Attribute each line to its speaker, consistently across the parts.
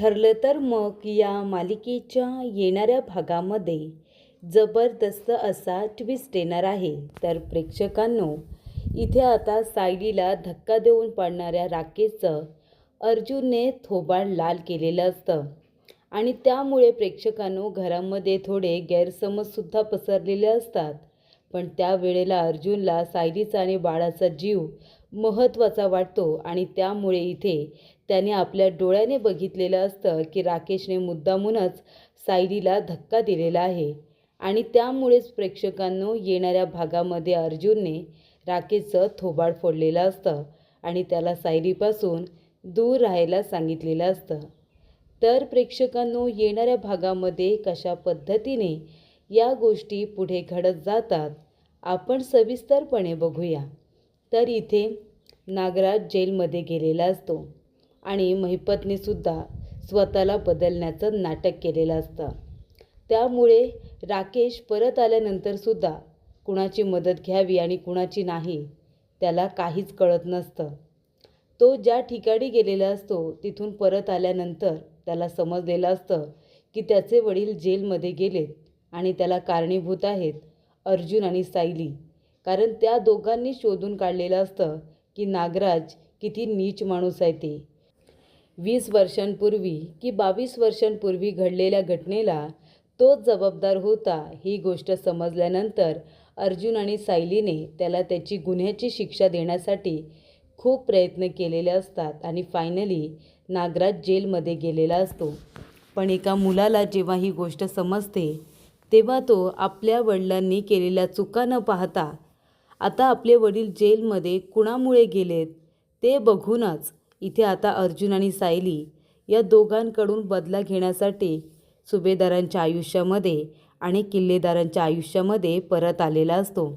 Speaker 1: ठरलं तर मग या मालिकेच्या येणाऱ्या भागामध्ये जबरदस्त असा ट्विस्ट येणार आहे. तर प्रेक्षकांनो, इथे आता सायलीला धक्का देऊन पाडणाऱ्या राकेशचं अर्जुनने थोबाड लाल केलेलं असतं आणि त्यामुळे प्रेक्षकांनो घरामध्ये थोडे गैरसमजसुद्धा पसरलेले असतात. पण त्यावेळेला अर्जुनला सायलीचा आणि बाळाचा जीव महत्त्वाचा वाटतो आणि त्यामुळे इथे त्याने आपल्या डोळ्याने बघितलेलं असतं की राकेशने मुद्दामूनच सायलीला धक्का दिलेला आहे आणि त्यामुळेच प्रेक्षकांनो येणाऱ्या भागामध्ये अर्जुनने राकेशचं थोबाड फोडलेलं असतं आणि त्याला सायलीपासून दूर राहायला सांगितलेलं असतं. तर प्रेक्षकांनो येणाऱ्या भागामध्ये कशा पद्धतीने या गोष्टी पुढे घडत जातात आपण सविस्तरपणे बघूया. तर इथे नागराज जेलमध्ये गेलेला असतो आणि महिपतनेसुद्धा स्वतःला बदलण्याचं नाटक केलेलं असतं. त्यामुळे राकेश परत आल्यानंतरसुद्धा कुणाची मदत घ्यावी आणि कुणाची नाही त्याला काहीच कळत नसतं. तो ज्या ठिकाणी गेलेला असतो तिथून परत आल्यानंतर त्याला समजलेलं असतं की त्याचे वडील जेलमध्ये गेलेत आणि त्याला कारणीभूत आहेत अर्जुन आणि सायली. कारण त्या दोघांनी शोधून काढलेलं असतं की नागराज किती नीच माणूस आहे ते. 20 वर्षांपूर्वी की 22 वर्षांपूर्वी घडलेल्या घटनेला तोच जबाबदार होता ही गोष्ट समजल्यानंतर अर्जुन आणि सायलीने त्याला त्याची गुन्ह्याची शिक्षा देण्यासाठी खूप प्रयत्न केलेले असतात आणि फायनली नागराज जेलमध्ये गेलेला असतो. पण एका मुलाला जेव्हा ही गोष्ट समजते तेव्हा तो आपल्या वडिलांनी केलेल्या चुका न पाहता आता आपले वडील जेलमध्ये कुणामुळे गेलेत ते बघूनच इथे आता अर्जुन आणि सायली या दोघांकडून बदला घेण्यासाठी सुभेदारांच्या आयुष्यामध्ये आणि किल्लेदारांच्या आयुष्यामध्ये परत आलेला असतो.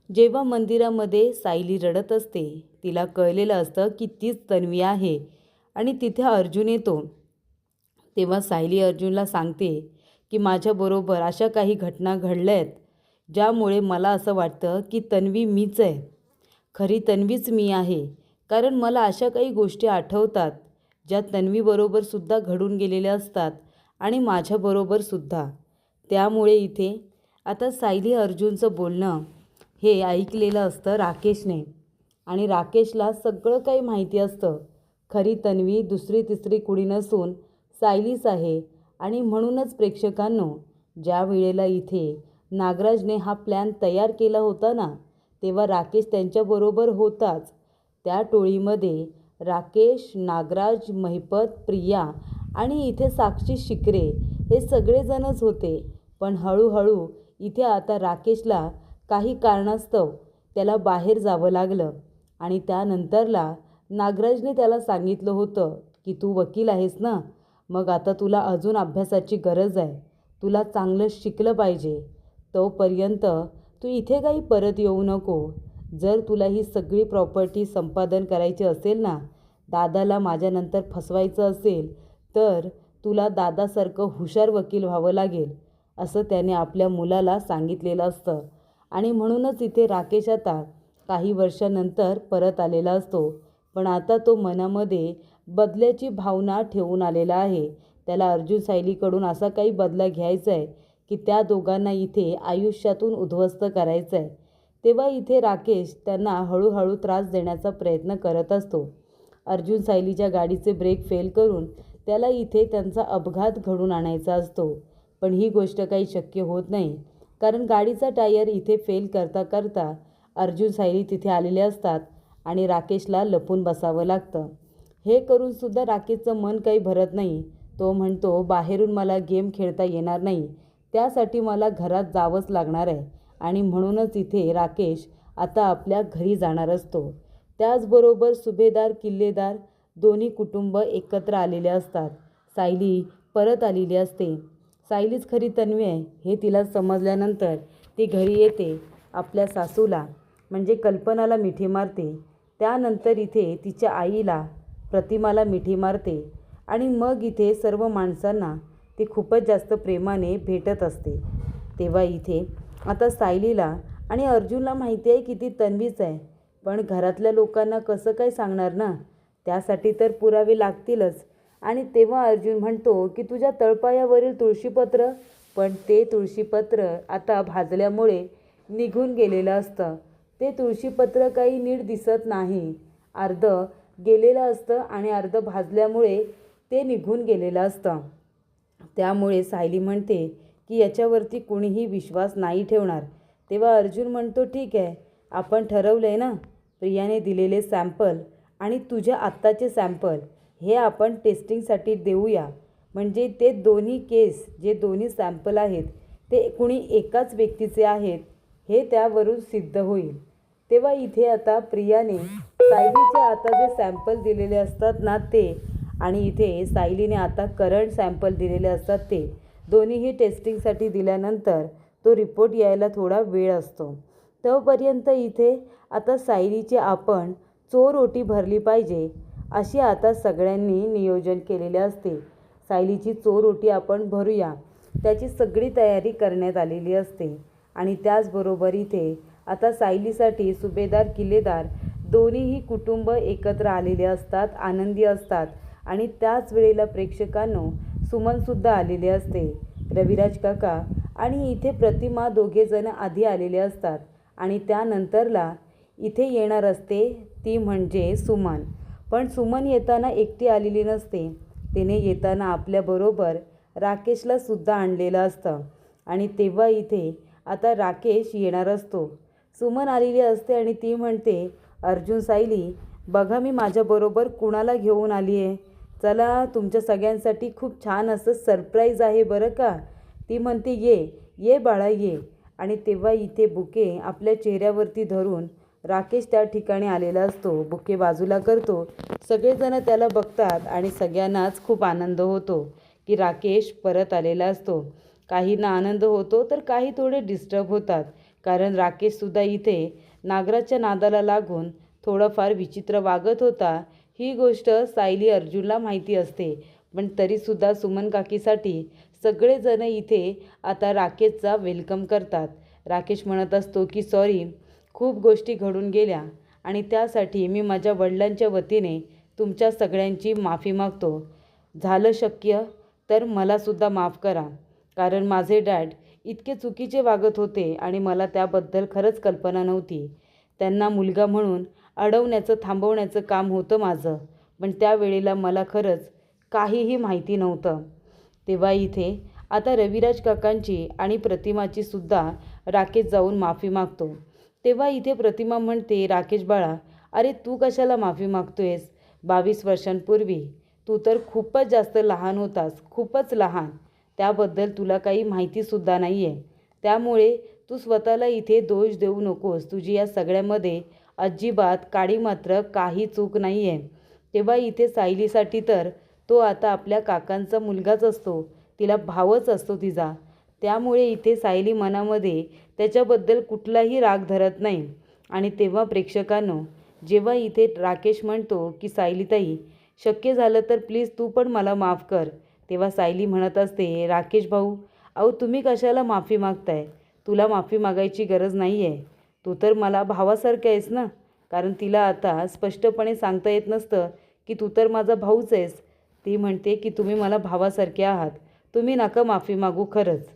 Speaker 1: जेव्हा मंदिरामध्ये सायली रडत असते तिला कळलेलं असतं की तीच तन्वी आहे आणि तिथे अर्जुन येतो. तेव्हा सायली अर्जुनला सांगते की माझ्याबरोबर अशा काही घटना घडल्या आहेत ज्यामुळे मला असं वाटतं की तन्वी मीच आहे, खरी तन्वीच मी आहे. कारण मला अशा काही गोष्टी आठवतात ज्या तन्वीबरोबरसुद्धा घडून गेलेल्या असतात आणि माझ्याबरोबरसुद्धा. त्यामुळे इथे आता सायली अर्जुनचं बोलणं हे ऐकलेलं असतं राकेशने आणि राकेशला सगळं काही माहिती असतं. खरी तन्वी दुसरी तिसरी कुणी नसून सायलीच आहे आणि म्हणूनच प्रेक्षकांनो ज्या वेळेला इथे नागराजने हा प्लॅन तयार केला होता ना तेव्हा राकेश त्यांच्याबरोबर होताच. त्या टोळीमध्ये राकेश, नागराज, महिपत, प्रिया आणि इथे साक्षी शिकरे हे सगळेजणच होते. पण हळूहळू इथे आता राकेशला काही कारणास्तव त्याला बाहेर जावं लागलं आणि त्यानंतरला नागराजने त्याला सांगितलं होतं की तू वकील आहेस ना, मग आता तुला अजून अभ्यासाची गरज आहे, तुला चांगलं शिकलं पाहिजे, तोपर्यंत तू इथे काही परत येऊ नको. जर तुला ही सगळी प्रॉपर्टी संपादन करायची असेल ना, दादाला माझ्यानंतर फसवायचं असेल तर तुला दादासारखं हुशार वकील व्हावं लागेल असं त्याने आपल्या मुलाला सांगितलेलं असतं. आणि म्हणूनच इथे राकेश आता काही वर्षानंतर परत आलेला असतो. पण आता तो मनामध्ये बदल्याची भावना ठेवून आलेला आहे. त्याला अर्जुन सायलीकडून असा काही बदला घ्यायचा आहे की त्या दोघांना इथे आयुष्यातून उद्ध्वस्त करायचं आहे. तेव्हा इथे राकेश त्यांना हळूहळू त्रास देण्याचा प्रयत्न करत असतो. अर्जुन सायलीच्या गाडीचे ब्रेक फेल करून त्याला इथे त्यांचा अपघात घडून आणायचा असतो. पण ही गोष्ट काही शक्य होत नाही कारण गाडीचा टायर इथे फेल करता करता अर्जुन सायली तिथे आलेले असतात आणि राकेशला लपून बसावं लागतं. हे करूनसुद्धा राकेशचं मन काही भरत नाही. तो म्हणतो बाहेरून मला गेम खेळता येणार नाही, त्यासाठी मला घरात जावंच लागणार आहे आणि म्हणूनच इथे राकेश आता आपल्या घरी जाणार असतो. त्याचबरोबर सुभेदार किल्लेदार दोन्ही कुटुंब एकत्र आलेले असतात. सायली परत आलेली असते. सायलीच खरी तन्वी आहे हे तिला समजल्यानंतर ती घरी येते, आपल्या सासूला म्हणजे कल्पनाला मिठी मारते. त्यानंतर इथे तिच्या आईला प्रतिमाला मिठी मारते आणि मग इथे सर्व माणसांना ती खूपच जास्त प्रेमाने भेटत असते. तेव्हा इथे आता सायलीला आणि अर्जुनला माहिती आहे की ती तन्वीच आहे. पण घरातल्या लोकांना कसं काय सांगणार ना, त्यासाठी तर पुरावे लागतीलच आणि तेव्हा अर्जुन म्हणतो की तुझ्या तळपायावरील तुळशीपत्र, पण ते तुळशीपत्र आता भाजल्यामुळे निघून गेलेलं असतं. ते तुळशीपत्र काही नीट दिसत नाही, अर्ध गेलेलं असतं आणि अर्ध भाजल्यामुळे ते निघून गेलेलं असतं. त्यामुळे सायली म्हणते की याच्यावरती कुणीही विश्वास नाही ठेवणार. तेव्हा अर्जुन म्हणतो ठीक आहे, आपण ठरवलं आहे ना, प्रियाने दिलेले सॅम्पल आणि तुझ्या आत्ताचे सॅम्पल हे आपण टेस्टिंगसाठी देऊया. म्हणजे ते दोन्ही केस, जे दोन्ही सॅम्पल आहेत ते कुणी एकाच व्यक्तीचे आहेत हे त्यावरून सिद्ध होईल. तेव्हा इथे आता प्रियाने सायलीचे आता जे सॅम्पल दिलेले असतात ना ते, आणि इथे सायलीने आता करंट सॅम्पल दिलेले असतात ते दोन्हीही टेस्टिंगसाठी दिल्यानंतर तो रिपोर्ट यायला थोडा वेळ असतो. तोपर्यंत इथे आता सायलीची आपण चोर ओटी भरली पाहिजे अशी आता सगळ्यांनी नियोजन केलेले असते. सायलीची चोर ओटी आपण भरूया, त्याची सगळी तयारी करण्यात आलेली असते. आणि त्याचबरोबर इथे आता सायलीसाठी सुभेदार किल्लेदार दोन्हीही कुटुंब एकत्र आलेले असतात, आनंदी असतात. आणि त्याच वेळेला प्रेक्षकांनो सुमनसुद्धा आलेले असते, रविराज काका आणि इथे प्रतिमा दोघेजण आधी आलेले असतात. आणि त्यानंतरला इथे येणार असते ती म्हणजे सुमन. पण सुमन येताना एकटी आलेली नसते, तिने येताना आपल्याबरोबर राकेशला सुद्धा आणलेलं असतं. आणि तेव्हा इथे आता राकेश येणार असतो. सुमन आलेली असते आणि ती म्हणते अर्जुन सायली बघा मी माझ्याबरोबर कुणाला घेऊन आली आहे, चला तुमच्या सगळ्यांसाठी खूप छान असं सरप्राईज आहे बरं का. ती म्हणते ये ये बाळा ये. आणि तेव्हा इथे बुके आपल्या चेहऱ्यावरती धरून राकेश त्या ठिकाणी आलेला असतो. बुके बाजूला करतो, सगळेजण त्याला बघतात आणि सगळ्यांनाच खूप आनंद होतो की राकेश परत आलेला असतो. काहींना आनंद होतो तर काही थोडे डिस्टर्ब होतात, कारण राकेशसुद्धा इथे नागराजच्या नादाला लागून थोडंफार विचित्र वागत होता. ही गोष्ट सायली अर्जुनला माहिती असते, पण तरीसुद्धा सुमन काकीसाठी सगळेजण इथे आता राकेशचा वेलकम करतात. राकेश म्हणत असतो की सॉरी, खूप गोष्टी घडून गेल्या आणि त्यासाठी मी माझ्या वडिलांच्या वतीने तुमच्या सगळ्यांची माफी मागतो. झालं शक्य तर मलासुद्धा माफ करा, कारण माझे डॅड इतके चुकीचे वागत होते आणि मला त्याबद्दल खरंच कल्पना नव्हती. त्यांना मुलगा म्हणून अडवण्याचं थांबवण्याचं काम होतं माझं, पण त्यावेळेला मला खरंच काहीही माहिती नव्हतं. तेव्हा इथे आता रविराज काकांची आणि प्रतिमाची सुद्धा राकेश जाऊन माफी मागतो. तेव्हा इथे प्रतिमा म्हणते राकेश बाळा, अरे तू कशाला माफी मागतोयस? 22 वर्षांपूर्वी तू तर खूपच जास्त लहान होतास, खूपच लहान. त्याबद्दल तुला काही माहितीसुद्धा नाही आहे. त्यामुळे तू स्वतःला इथे दोष देऊ नकोस. तुझी या सगळ्यामध्ये अजिबात काडी मात्र काही चूक नाही आहे. तेव्हा इथे सायलीसाठी तर तो आता आपल्या काकांचा मुलगाच असतो, तिला भावच असतो तिचा. त्यामुळे इथे सायली मनामध्ये त्याच्याबद्दल कुठलाही राग धरत नाही. आणि तेव्हा प्रेक्षकांनो, जेव्हा इथे राकेश म्हणतो की सायलीताई शक्य झालं तर प्लीज तू पण मला माफ कर, तेव्हा सायली म्हणत असते राकेश भाऊ, अहो तुम्ही कशाला माफी मागताय? तुला माफी मागायची गरज नाही आहे. तू तर मला भावासारखं आहेस ना. कारण तिला आता स्पष्टपणे सांगता येत नसतं की तू तर माझा भाऊच आहेस. ती म्हणते की तुम्ही मला भावासारखे आहात, तुम्ही नका माफी मागू खरंच.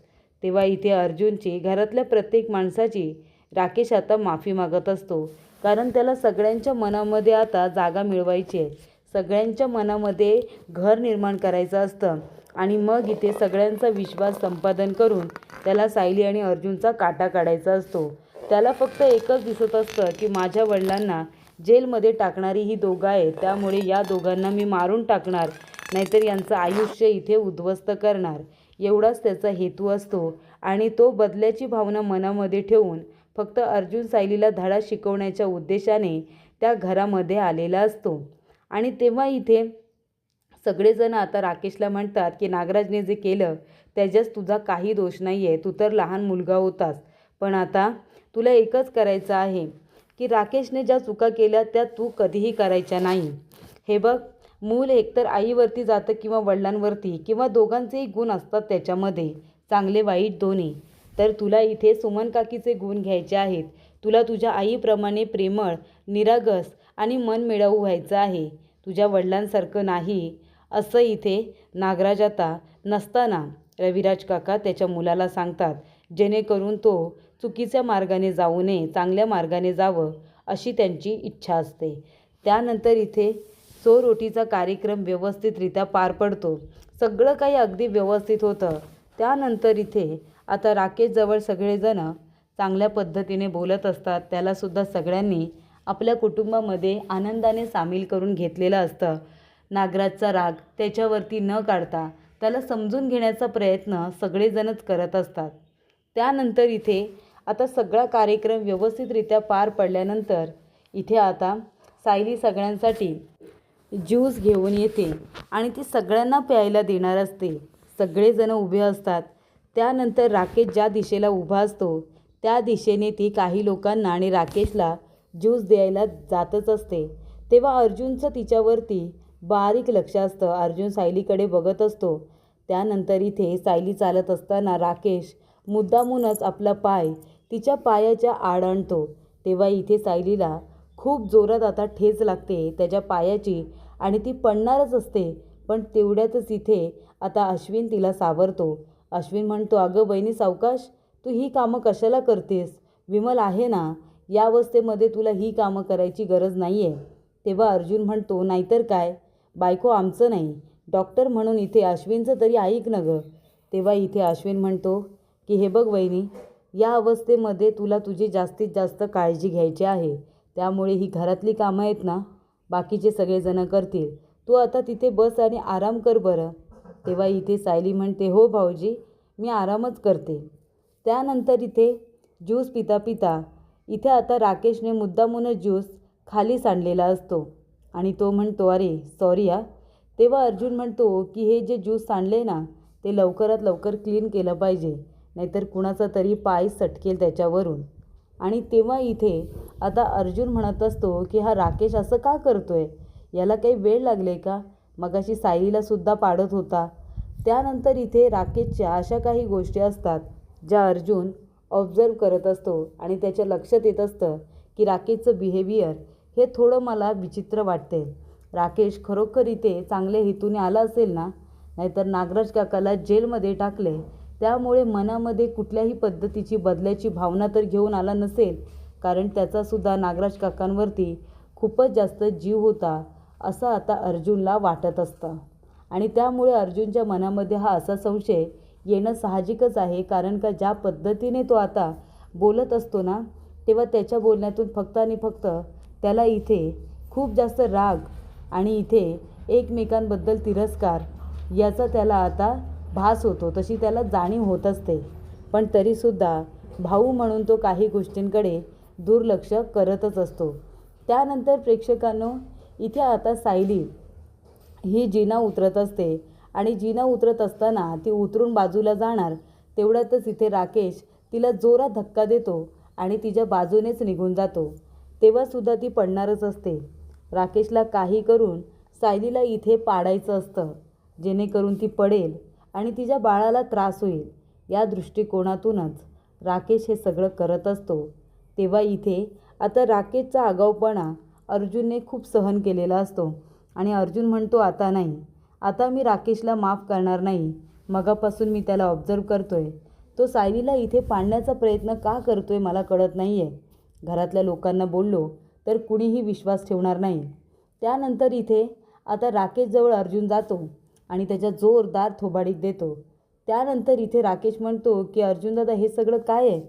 Speaker 1: तेव्हा इथे अर्जुनची, घरातल्या प्रत्येक माणसाची राकेश आता माफी मागत असतो, कारण त्याला सगळ्यांच्या मनामध्ये आता जागा मिळवायची आहे, सगळ्यांच्या मनामध्ये घर निर्माण करायचं असतं. आणि मग इथे सगळ्यांचा विश्वास संपादन करून त्याला सायली आणि अर्जुनचा काटा काढायचा असतो. त्याला फक्त एकच दिसत असतं की माझ्या वडिलांना जेलमध्ये टाकणारी ही दोघं आहेत, त्यामुळे या दोघांना मी मारून टाकणार, नाहीतर यांचं आयुष्य इथे उद्ध्वस्त करणार, एवढाच त्याचा हेतू असतो. आणि तो बदल्याची भावना मनामध्ये ठेवून फक्त अर्जुन सायलीला धडा शिकवण्याच्या उद्देशाने त्या घरामध्ये आलेला असतो. आणि तेव्हा इथे सगळेजण आता राकेशला म्हणतात की नागराजने जे केलं त्याच्यात तुझा काही दोष नाही आहे, तू तर लहान मुलगा होतास, पण आता तुला एकच करायचं आहे की राकेशने ज्या चुका केल्या त्या तू कधीही करायच्या नाही. हे बघ, मूल एकतर आईवरती जातं किंवा वडिलांवरती, किंवा दोघांचेही गुण असतात त्याच्यामध्ये, चांगले वाईट दोन्ही. तर तुला इथे सुमन काकीचे गुण घ्यायचे आहेत. तुला तुझ्या आईप्रमाणे प्रेमळ, निरागस आणि मनमिळाऊ व्हायचं आहे. तुझ्या वडिलांसारखं नाही. असं इथे नागराज आता नसताना रविराज काका त्याच्या मुलाला सांगतात, जेणेकरून तो चुकीच्या मार्गाने जाऊ नये, चांगल्या मार्गाने जावं अशी त्यांची इच्छा असते. त्यानंतर इथे चोरोटीचा कार्यक्रम व्यवस्थितरित्या पार पडतो. सगळं काही अगदी व्यवस्थित होतं. त्यानंतर इथे आता राकेशजवळ सगळेजण चांगल्या पद्धतीने बोलत असतात. त्यालासुद्धा सगळ्यांनी आपल्या कुटुंबामध्ये आनंदाने सामील करून घेतलेलं असतं. नागराजचा राग त्याच्यावरती न काढता त्याला समजून घेण्याचा प्रयत्न सगळेजणच करत असतात. त्यानंतर इथे आता सगळा कार्यक्रम व्यवस्थितरित्या पार पडल्यानंतर इथे आता सायली सगळ्यांसाठी ज्यूस घेऊन येते आणि ती सगळ्यांना प्यायला देणार असते. सगळेजण उभे असतात. त्यानंतर राकेश ज्या दिशेला उभा असतो त्या दिशेने ती काही लोकांना आणि राकेशला ज्यूस द्यायला जातच असते. तेव्हा अर्जुनचं तिच्यावरती बारीक लक्ष असतं. अर्जुन सायलीकडे बघत असतो. त्यानंतर इथे सायली चालत असताना राकेश मुद्दामूनच आपला पाय तिच्या पायाच्या आड आणतो. तेव्हा इथे सायलीला खूप जोरात आता ठेच लागते त्याच्या पायाची आणि ती पडणारच असते. पण तेवढ्यातच इथे आता अश्विन तिला सावरतो. अश्विन म्हणतो, अगं बहिणी सावकाश, तू ही कामं कशाला करतेस? विमल आहे ना, या अवस्थेमध्ये तुला ही कामं करायची गरज नाही आहे. तेव्हा अर्जुन म्हणतो, नाहीतर काय, बायको आमचं नाही, डॉक्टर म्हणून इथे अश्विनचं तरी ऐक ना गं. तेव्हा इथे अश्विन म्हणतो की हे बघ वहिनी, या अवस्थेमध्ये तुला तुझी जास्तीत जास्त काळजी घ्यायची आहे. त्यामुळे ही घरातली कामं आहेत ना, बाकीचे सगळेजण करतील. तू आता तिथे बस आणि आराम कर बरं. तेव्हा इथे सायली म्हणते, हो भाऊजी, मी आरामच करते. त्यानंतर इथे ज्यूस पिता पिता इथे आता राकेशने मुद्दामूनच ज्यूस खाली सांडलेला असतो आणि तो म्हणतो, अरे सॉरी हा. तेव्हा अर्जुन म्हणतो की हे जे ज्यूस सांडले ना, ते लवकरात लवकर क्लीन केलं पाहिजे, नाहीतर कुणाचा तरी पाय सटकेल त्याच्यावरून. आणि तेव्हा इथे आता अर्जुन म्हणत असतो की हा राकेश असं का करतोय? याला काही वेळ लागले का? मगाशी सायलीलासुद्धा पाडत होता. त्यानंतर इथे राकेशच्या अशा काही गोष्टी असतात ज्या अर्जुन ऑब्झर्व करत असतो आणि त्याच्या लक्षात येत असतं की राकेशचं बिहेवियर हे थोडं मला विचित्र वाटते. राकेश खरोखर इथे चांगल्या हेतूने आला असेल ना, नाहीतर नागराज काकाला जेलमध्ये टाकले त्यामुळे मनामध्ये कुठल्याही पद्धतीची बदल्याची भावना तर घेऊन आला नसेल, कारण त्याचासुद्धा नागराज काकांवरती खूपच जास्त जीव होता असं आता अर्जुनला वाटत असतं. आणि त्यामुळे अर्जुनच्या मनामध्ये हा असा संशय येणं साहजिकच आहे, कारण का ज्या पद्धतीने तो आता बोलत असतो ना, तेव्हा त्याच्या बोलण्यातून फक्त आणि फक्त त्याला इथे खूप जास्त राग आणि इथे एकमेकांबद्दल तिरस्कार याचा त्याला आता भास होतो, तशी त्याला जाणीव होत असते. पण तरीसुद्धा भाऊ म्हणून तो काही गोष्टींकडे दुर्लक्ष करतच असतो. त्यानंतर प्रेक्षकांनो, इथे आता सायली ही जिना उतरत असते आणि जिना उतरत असताना ती उतरून बाजूला जाणार तेवढ्यातच इथे राकेश तिला जोरात धक्का देतो आणि तिच्या बाजूनेच निघून जातो. तेव्हासुद्धा ती पडणारच असते. राकेशला काही करून सायलीला इथे पाडायचं असतं, जेणेकरून ती पडेल आणि तिच्या बाळाला त्रास होईल. या दृष्टिकोनातूनच राकेश हे सगळं करत असतो. तेव्हा इथे आता राकेशचा आगाऊपणा अर्जुनने खूप सहन केलेला असतो आणि अर्जुन म्हणतो, आता नाही, आता मी राकेशला माफ करणार नाही. मगापासून मी त्याला ऑब्झर्व करतोय, तो सायलीला इथे पाडण्याचा प्रयत्न का करतोय मला कळत नाही आहे. घरातल्या लोकांना बोललो तर कुणीही विश्वास ठेवणार नाही. त्यानंतर इथे आता राकेशजवळ अर्जुन जातो आणि त्याच्या जोरदार थोबाडीत देतो. त्यानंतर इथे राकेश म्हणतो की अर्जुन दादा, हे सगळं काय आहे?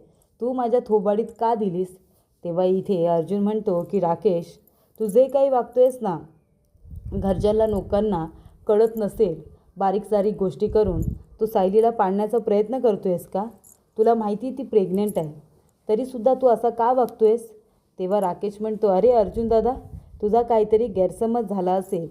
Speaker 1: तू माझ्या थोबाडीत का दिलीस? तेव्हा इथे अर्जुन म्हणतो की राकेश, तू जे काही वागतोयस ना, घरच्याला लोकांना कळत नसेल, बारीक सारीक गोष्टी करून तू सायलीला पाडण्याचा प्रयत्न करतोयस का? तुला माहिती ती प्रेग्नेंट आहे, तरीसुद्धा तू असा का वागतोयस? तेव्हा राकेश म्हणतो, अरे अर्जुन दादा, तुझा काहीतरी गैरसमज झाला असेल.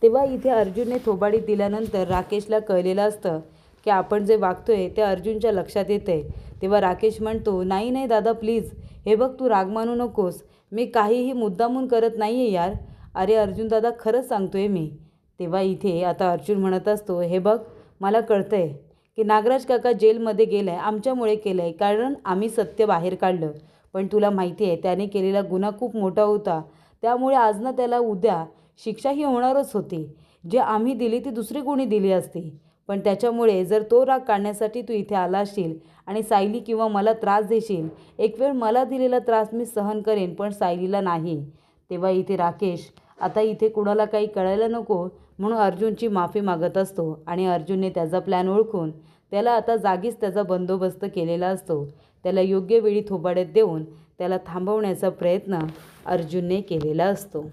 Speaker 1: तेव्हा इथे अर्जुनने थोबाडीत दिल्यानंतर राकेशला कळलेलं असतं की आपण जे वागतोय ते अर्जुनच्या लक्षात येते. तेव्हा राकेश म्हणतो, नाही नाही दादा, प्लीज, हे बघ, तू राग मानू नकोस, मी काहीही मुद्दामून करत नाही आहे यार. अरे अर्जुन दादा, खरंच सांगतोय मी. तेव्हा इथे आता अर्जुन म्हणत असतो, हे बघ, मला कळतं आहे की नागराज काका जेलमध्ये गेला आहे, आमच्यामुळे केलं आहे, कारण आम्ही सत्य बाहेर काढलं. पण तुला माहिती आहे त्याने केलेला गुन्हा खूप मोठा होता, त्यामुळे आज ना त्याला उद्या शिक्षाही होणारच होती. जे आम्ही दिली ती दुसरी कोणी दिली असती. पण त्याच्यामुळे जर तो राग काढण्यासाठी तू इथे आला असशील आणि सायली किंवा मला त्रास देशील, एक वेळ मला दिलेला त्रास मी सहन करेन पण सायलीला नाही. तेव्हा इथे राकेश आता इथे कुणाला काही कळायला नको म्हणून अर्जुनची माफी मागत असतो आणि अर्जुनने त्याचा प्लॅन ओळखून त्याला आता जागीच त्याचा बंदोबस्त केलेला असतो. त्याला योग्य वेळी थोबाड्यात देऊन त्याला थांबवण्याचा प्रयत्न अर्जुनने केलेला असतो.